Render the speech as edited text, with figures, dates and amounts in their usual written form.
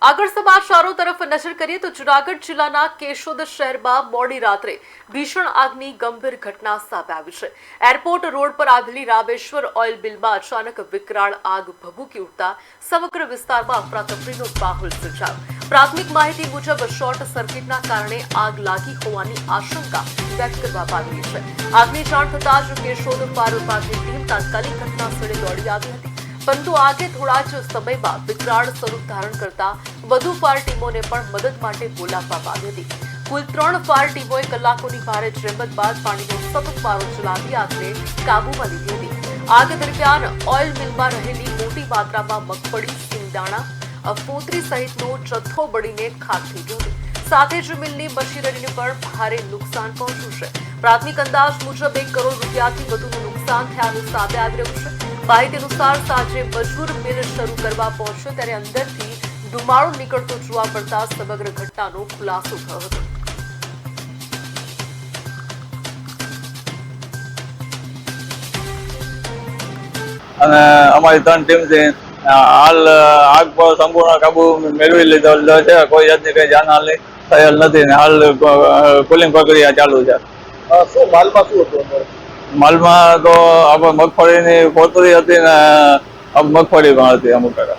આગળ સમાચારો તરફ નજર કરીએ તો જૂનાગઢ જિલ્લાના કેશોદ શહેરમાં મોડી રાત્રે ભીષણ આગની ગંભીર ઘટના સામે આવી છે। એરપોર્ટ રોડ પર આવેલી રામેશ્વર ઓઇલ મિલમાં અચાનક વિકરાળ આગ ભભૂકી ઉઠતા સમગ્ર વિસ્તારમાં અફરાતફરીનો માહોલ સર્જાયો। પ્રાથમિક માહિતી મુજબ શોર્ટ સર્કિટના કારણે આગ લાગી હોવાની આશંકા વ્યક્ત કરવામાં આવી છે। આગની જાણ થતાં જ કેશોદ ફાયર વિભાગની ટીમ તાત્કાલિક ઘટના સ્થળે દોડી આવી હતી, પરંતુ આગે થોડા જ સમયમાં વિકરાળ સ્વરૂપ ધારણ કરતા વધુ ફાયર ટીમોને પણ મદદ માટે બોલાવવામાં આવી હતી। કુલ 3 ફાયર ટીમોએ કલાકોની ભારે જહેમત બાદ પાણીનો સતત મારો ચલાવી આગને કાબૂમાં લીધી હતી। આગ દરમિયાન ઓઇલ મિલમાં રહેલી મોટી માત્રામાં મગફળી, સિંગદાણા, ફોતરી સહિતનો જથ્થો બળીને ખાખ થઈ ગયો હતો। સાથે જ મિલની મશીનરીને પણ ભારે નુકસાન પહોંચ્યું છે। પ્રાથમિક અંદાજ મુજબ 1 કરોડ રૂપિયાથી વધુનું નુકસાન થયાનું સામે આવી રહ્યું છે। માહિતી અનુસાર સાંજે મજૂર મિલ શરૂ કરવા પહોંચ્યો ત્યારે અંદરથી ધુમાડો નીકળતો જોવા મળતા સમગ્ર ઘટનાનો ખુલાસો થયો હતો। અને અમારી 3 ટીમ છે। હાલ આગ પર સંપૂર્ણ કાબુ મેળવી લીધો છે। કોઈ જાતની કઈ જાનહાનિ થયેલ નથી ને હાલ કુલિંગ પ્રક્રિયા ચાલુ છે। શું માલમાં શું હતું? માલમાં તો આપણે મગફળીની ફોતરી હતી ને મગફળી પણ હતી અમુક ટકા।